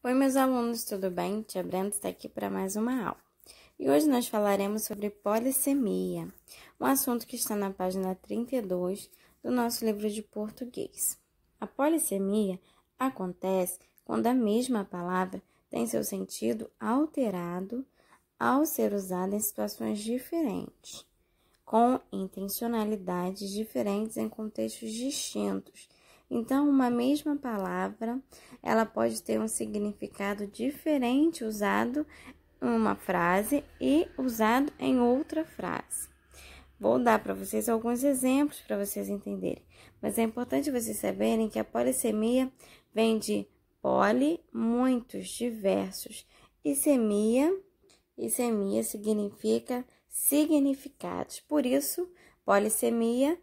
Oi, meus alunos, tudo bem? Tia Brenda está aqui para mais uma aula. E hoje nós falaremos sobre polissemia, um assunto que está na página 32 do nosso livro de português. A polissemia acontece quando a mesma palavra tem seu sentido alterado ao ser usada em situações diferentes, com intencionalidades diferentes em contextos distintos. Então, uma mesma palavra, ela pode ter um significado diferente usado em uma frase e usado em outra frase. Vou dar para vocês alguns exemplos para vocês entenderem. Mas é importante vocês saberem que a polissemia vem de poli, muitos, diversos, e semia significa significados. Por isso, polissemia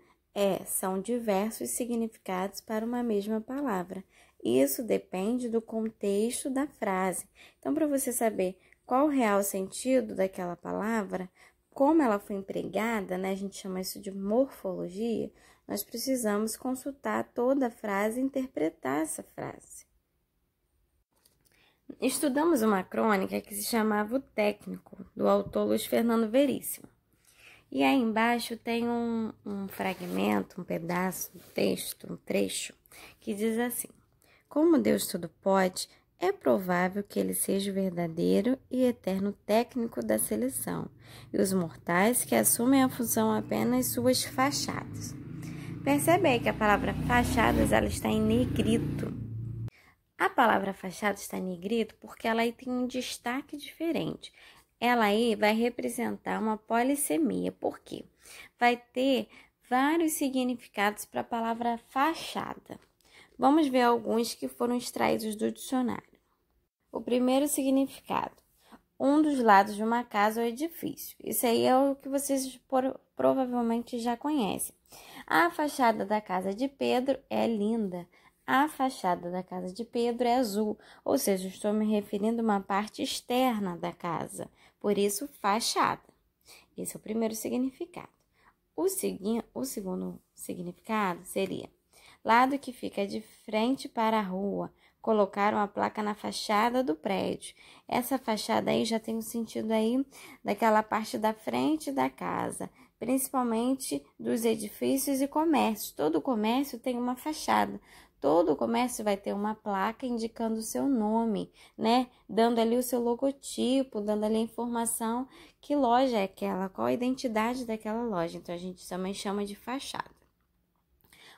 são diversos significados para uma mesma palavra. Isso depende do contexto da frase. Então, para você saber qual o real sentido daquela palavra, como ela foi empregada, né? A gente chama isso de morfologia, nós precisamos consultar toda a frase e interpretar essa frase. Estudamos uma crônica que se chamava O Técnico, do autor Luiz Fernando Veríssimo. E aí embaixo tem um fragmento, um pedaço, um texto, um trecho, que diz assim: como Deus tudo pode, é provável que ele seja o verdadeiro e eterno técnico da seleção, e os mortais que assumem a função apenas suas fachadas. Percebe aí que a palavra fachadas ela está em negrito. A palavra fachada está em negrito porque ela aí tem um destaque diferente. Ela aí vai representar uma polissemia. Por quê? Vai ter vários significados para a palavra fachada. Vamos ver alguns que foram extraídos do dicionário. O primeiro significado: um dos lados de uma casa ou edifício. Isso aí é o que vocês provavelmente já conhecem. A fachada da casa de Pedro é linda. A fachada da casa de Pedro é azul, ou seja, estou me referindo a uma parte externa da casa, por isso fachada. Esse é o primeiro significado. O segundo significado seria: lado que fica de frente para a rua, colocaram a placa na fachada do prédio. Essa fachada aí já tem o sentido aí daquela parte da frente da casa, principalmente dos edifícios e comércios. Todo comércio tem uma fachada. Todo comércio vai ter uma placa indicando o seu nome, né? Dando ali o seu logotipo, dando ali a informação que loja é aquela, qual a identidade daquela loja. Então, a gente também chama de fachada.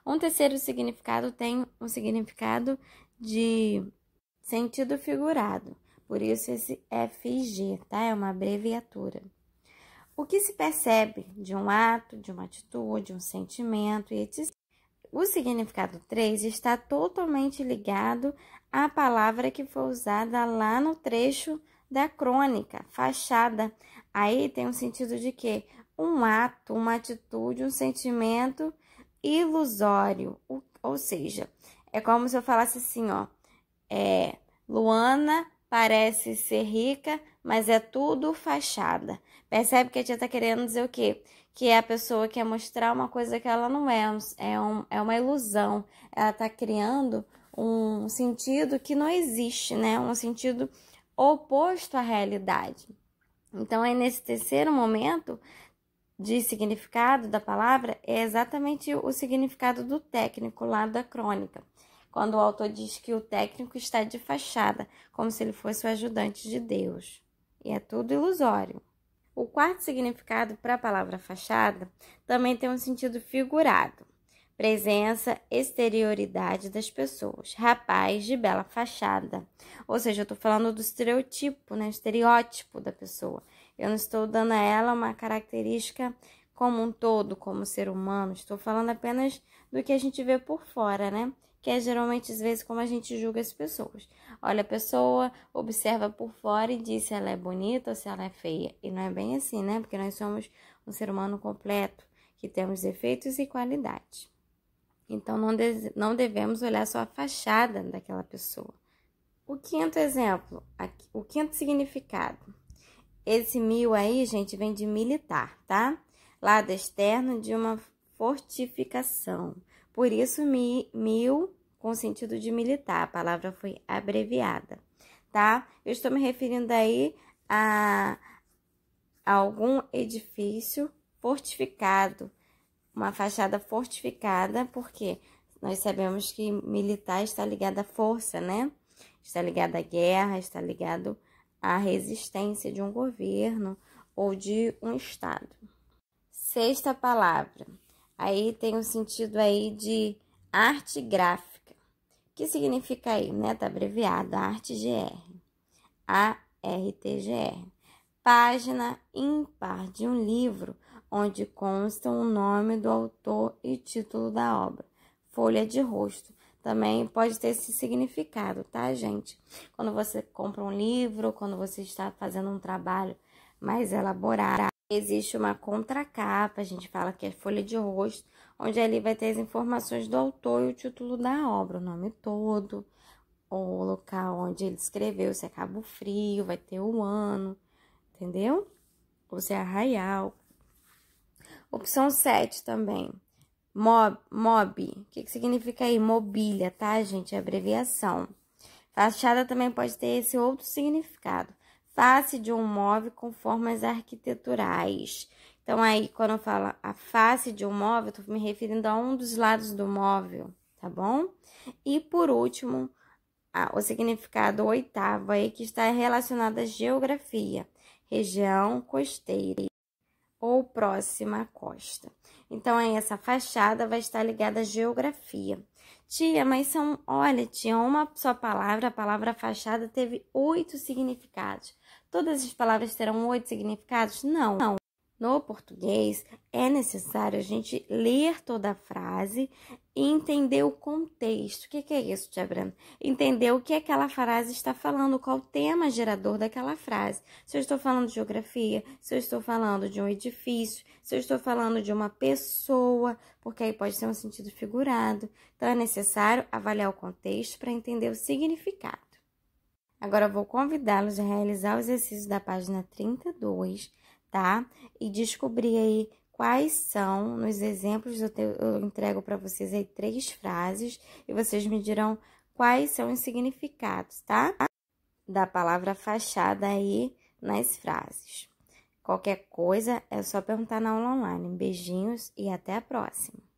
Um terceiro significado tem um significado de sentido figurado. Por isso, esse FG, tá? É uma abreviatura. O que se percebe de um ato, de uma atitude, um sentimento e etc. O significado 3 está totalmente ligado à palavra que foi usada lá no trecho da crônica, fachada. Aí tem um sentido de quê? Um ato, uma atitude, um sentimento ilusório. Ou seja, é como se eu falasse assim, ó. Luana parece ser rica, mas é tudo fachada. Percebe que a tia tá querendo dizer o quê? Que a pessoa quer mostrar uma coisa que ela não é, é uma ilusão. Ela tá criando um sentido que não existe, né? Um sentido oposto à realidade. Então, aí nesse terceiro momento de significado da palavra, é exatamente o significado do técnico lá da crônica. Quando o autor diz que o técnico está de fachada, como se ele fosse o ajudante de Deus. E é tudo ilusório. O quarto significado para a palavra fachada também tem um sentido figurado. Presença, exterioridade das pessoas. Rapaz de bela fachada. Ou seja, eu estou falando do estereotipo, né? Estereótipo da pessoa. Eu não estou dando a ela uma característica como um todo, como ser humano. Estou falando apenas do que a gente vê por fora, né? Que é geralmente, às vezes, como a gente julga as pessoas. Olha a pessoa, observa por fora e diz se ela é bonita ou se ela é feia. E não é bem assim, né? Porque nós somos um ser humano completo, que temos defeitos e qualidades. Então, não devemos olhar só a fachada daquela pessoa. O quinto exemplo, o quinto significado. Esse mil aí, gente, vem de militar, tá? Lado externo de uma fortificação. Por isso, mil com sentido de militar, a palavra foi abreviada. tá? Eu estou me referindo aí a algum edifício fortificado, uma fachada fortificada, porque nós sabemos que militar está ligado à força, né? Está ligado à guerra, está ligado à resistência de um governo ou de um estado. Sexta palavra, aí tem o sentido aí de arte gráfica. O que significa aí, né? Tá abreviado, arte GR, ARTGR. Página ímpar de um livro onde constam o nome do autor e título da obra. Folha de rosto. Também pode ter esse significado, tá, gente? Quando você compra um livro, quando você está fazendo um trabalho mais elaborado, existe uma contracapa, a gente fala que é folha de rosto, onde ali vai ter as informações do autor e o título da obra, o nome todo, o local onde ele escreveu, se é Cabo Frio, vai ter o ano, entendeu? Ou se é Arraial. Opção 7 também. MOB. O que significa aí? Mobília, tá, gente? É abreviação. Fachada também pode ter esse outro significado. Face de um móvel com formas arquiteturais. Então, aí, quando eu falo a face de um móvel, eu tô me referindo a um dos lados do móvel, tá bom? E, por último, o significado oitavo aí, que está relacionado à geografia. Região costeira ou próxima à costa. Então, aí, essa fachada vai estar ligada à geografia. Tia, mas olha, tinha uma só palavra, a palavra fachada teve 8 significados. Todas as palavras terão 8 significados? Não. No português, é necessário a gente ler toda a frase e entender o contexto. O que é isso, Tia Brana? Entender o que aquela frase está falando, qual o tema gerador daquela frase. Se eu estou falando de geografia, se eu estou falando de um edifício, se eu estou falando de uma pessoa, porque aí pode ser um sentido figurado. Então, é necessário avaliar o contexto para entender o significado. Agora, eu vou convidá-los a realizar o exercício da página 32, tá? E descobrir aí quais são, nos exemplos eu entrego para vocês aí 3 frases e vocês me dirão quais são os significados, tá? Da palavra fachada aí nas frases. Qualquer coisa é só perguntar na aula online. Beijinhos e até a próxima!